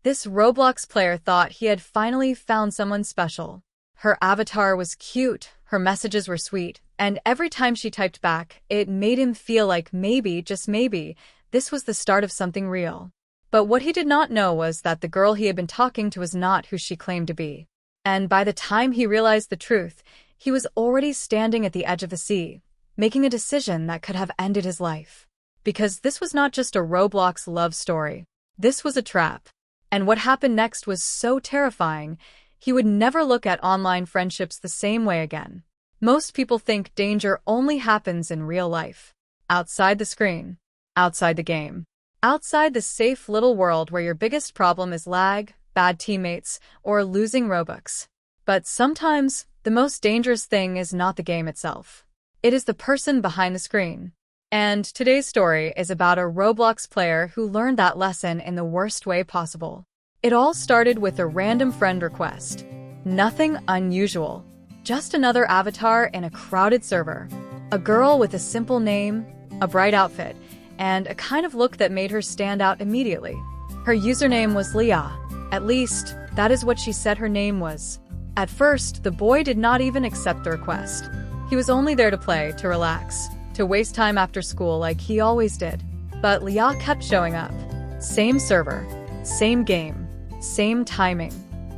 This Roblox player thought he had finally found someone special. Her avatar was cute, her messages were sweet, and every time she typed back, it made him feel like maybe, just maybe, this was the start of something real. But what he did not know was that the girl he had been talking to was not who she claimed to be. And by the time he realized the truth, he was already standing at the edge of the sea, making a decision that could have ended his life. Because this was not just a Roblox love story. This was a trap. And what happened next was so terrifying, he would never look at online friendships the same way again. Most people think danger only happens in real life. Outside the screen. Outside the game. Outside the safe little world where your biggest problem is lag, bad teammates, or losing Robux. But sometimes, the most dangerous thing is not the game itself. It is the person behind the screen. And today's story is about a Roblox player who learned that lesson in the worst way possible. It all started with a random friend request. Nothing unusual. Just another avatar in a crowded server. A girl with a simple name, a bright outfit, and a kind of look that made her stand out immediately. Her username was Leah. At least, that is what she said her name was. At first, the boy did not even accept the request. He was only there to play, to relax, to waste time after school like he always did. But Leah kept showing up. Same server, same game, same timing.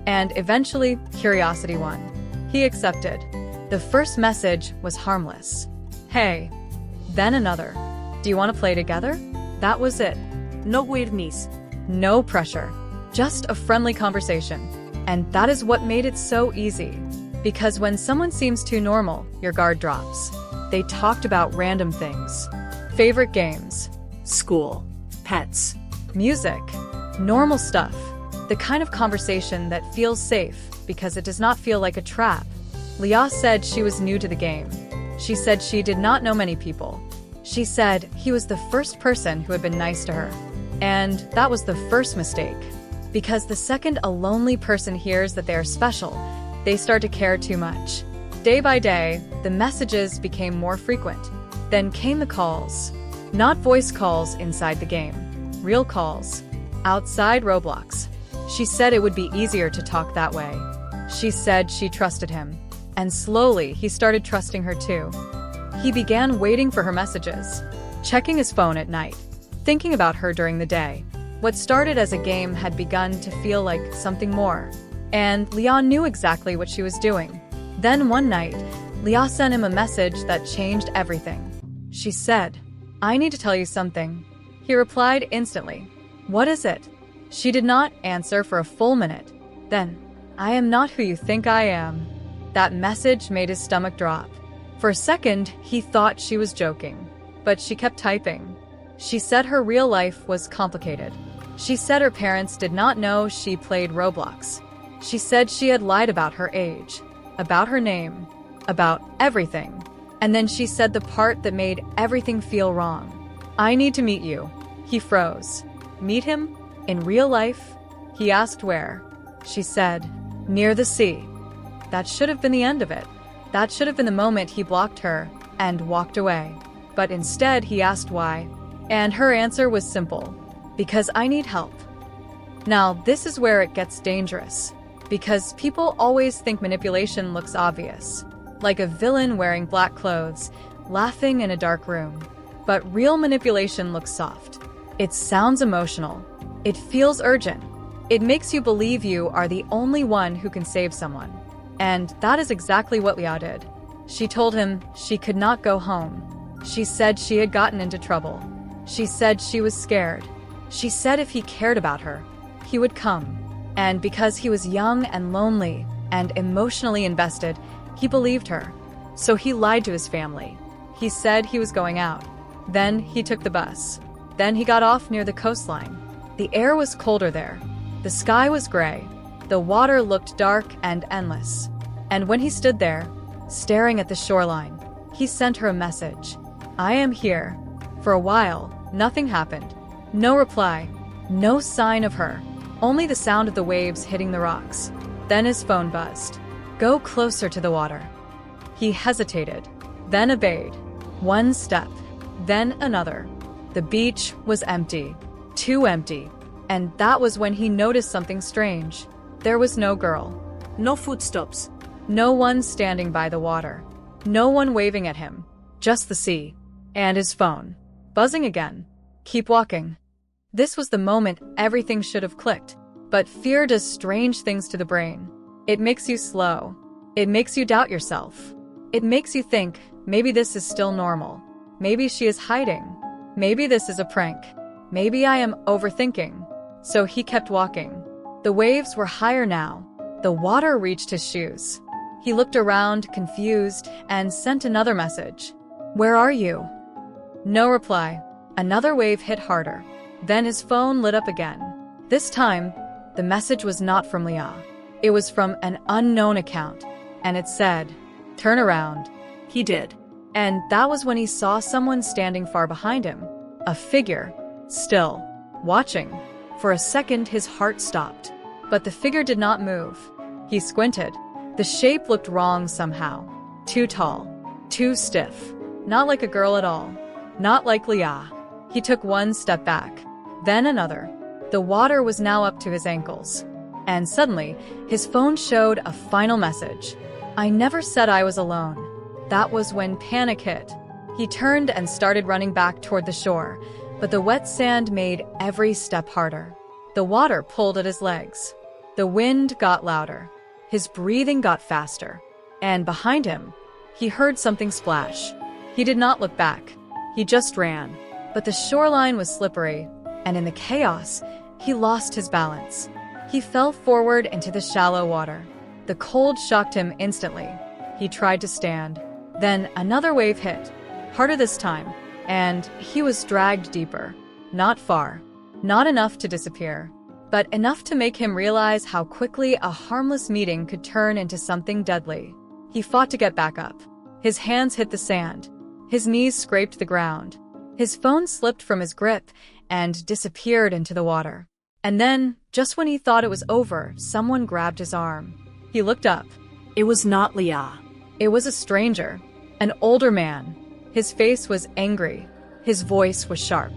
And eventually, curiosity won. He accepted. The first message was harmless. Hey. Then another. Do you want to play together? That was it. No weirdness. No pressure. Just a friendly conversation. And that is what made it so easy. Because when someone seems too normal, your guard drops. They talked about random things. Favorite games. School. Pets. Music. Normal stuff. The kind of conversation that feels safe because it does not feel like a trap. Leah said she was new to the game. She said she did not know many people. She said he was the first person who had been nice to her. And that was the first mistake. Because the second a lonely person hears that they are special, they start to care too much. Day by day, the messages became more frequent. Then came the calls. Not voice calls inside the game. Real calls. Outside Roblox. She said it would be easier to talk that way. She said she trusted him. And slowly, he started trusting her too. He began waiting for her messages. Checking his phone at night. Thinking about her during the day. What started as a game had begun to feel like something more. And Leah knew exactly what she was doing. Then one night, Leah sent him a message that changed everything. She said, "I need to tell you something." He replied instantly. "What is it?" She did not answer for a full minute. Then, "I am not who you think I am." That message made his stomach drop. For a second, he thought she was joking. But she kept typing. She said her real life was complicated. She said her parents did not know she played Roblox. She said she had lied about her age, about her name, about everything. And then she said the part that made everything feel wrong. "I need to meet you." He froze. Meet him? In real life? He asked where. She said, "Near the sea." That should have been the end of it. That should have been the moment he blocked her and walked away. But instead he asked why. And her answer was simple. Because I need help. Now, this is where it gets dangerous. Because people always think manipulation looks obvious. Like a villain wearing black clothes, laughing in a dark room. But real manipulation looks soft. It sounds emotional. It feels urgent. It makes you believe you are the only one who can save someone. And that is exactly what Leah did. She told him she could not go home. She said she had gotten into trouble. She said she was scared. She said if he cared about her, he would come. And because he was young and lonely and emotionally invested, he believed her. So he lied to his family. He said he was going out. Then he took the bus. Then he got off near the coastline. The air was colder there. The sky was gray. The water looked dark and endless. And when he stood there, staring at the shoreline, he sent her a message. "I am here." For a while, nothing happened. No reply. No sign of her. Only the sound of the waves hitting the rocks. Then his phone buzzed. "Go closer to the water." He hesitated, then obeyed. One step, then another. The beach was empty. Too empty. And that was when he noticed something strange. There was no girl. No footsteps. No one standing by the water. No one waving at him. Just the sea. And his phone. Buzzing again. Keep walking. This was the moment everything should have clicked. But fear does strange things to the brain. It makes you slow. It makes you doubt yourself. It makes you think, maybe this is still normal. Maybe she is hiding. Maybe this is a prank. Maybe I am overthinking. So he kept walking. The waves were higher now. The water reached his shoes. He looked around, confused, and sent another message. Where are you? No reply. Another wave hit harder. Then his phone lit up again. This time, the message was not from Leah. It was from an unknown account, and it said, "Turn around." He did. And that was when he saw someone standing far behind him. A figure, still, watching. For a second, his heart stopped. But the figure did not move. He squinted. The shape looked wrong somehow. Too tall. Too stiff. Not like a girl at all. Not like Leah. He took one step back. Then another. The water was now up to his ankles. And suddenly, his phone showed a final message. I never said I was alone. That was when panic hit. He turned and started running back toward the shore, but the wet sand made every step harder. The water pulled at his legs. The wind got louder. His breathing got faster. And behind him, he heard something splash. He did not look back. He just ran. But the shoreline was slippery, and in the chaos, he lost his balance. He fell forward into the shallow water. The cold shocked him instantly. He tried to stand. Then another wave hit, harder this time, and he was dragged deeper. Not far. Not enough to disappear, but enough to make him realize how quickly a harmless meeting could turn into something deadly. He fought to get back up. His hands hit the sand. His knees scraped the ground. His phone slipped from his grip and disappeared into the water. And then, just when he thought it was over, someone grabbed his arm. He looked up. It was not Leah. It was a stranger, an older man. His face was angry. His voice was sharp.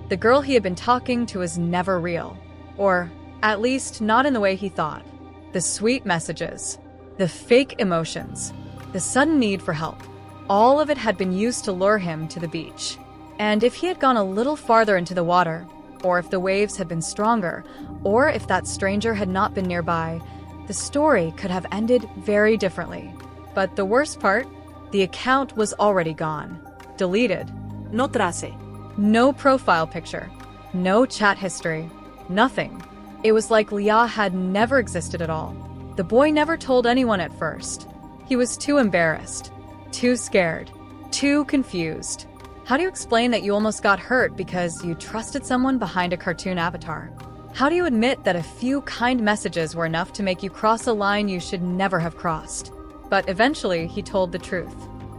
The girl he had been talking to was never real. Or, at least, not in the way he thought. The sweet messages. The fake emotions. The sudden need for help. All of it had been used to lure him to the beach. And if he had gone a little farther into the water, or if the waves had been stronger, or if that stranger had not been nearby, the story could have ended very differently. But the worst part? The account was already gone. Deleted. No trace. No profile picture. No chat history. Nothing. It was like Leah had never existed at all. The boy never told anyone at first. He was too embarrassed. Too scared. Too confused. How do you explain that you almost got hurt because you trusted someone behind a cartoon avatar? How do you admit that a few kind messages were enough to make you cross a line you should never have crossed? But eventually, he told the truth.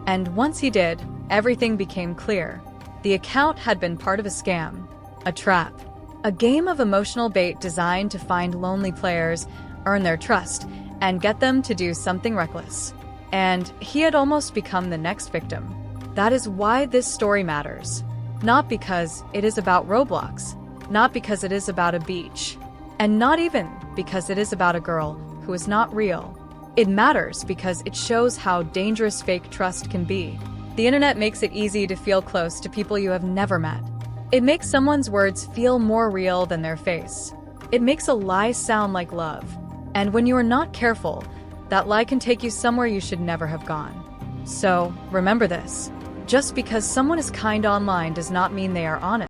And once he did, everything became clear. The account had been part of a scam, a trap, a game of emotional bait designed to find lonely players, earn their trust, and get them to do something reckless. And he had almost become the next victim. That is why this story matters. Not because it is about Roblox, not because it is about a beach, and not even because it is about a girl who is not real. It matters because it shows how dangerous fake trust can be. The internet makes it easy to feel close to people you have never met. It makes someone's words feel more real than their face. It makes a lie sound like love. And when you are not careful, that lie can take you somewhere you should never have gone. So, remember this. Just because someone is kind online does not mean they are honest.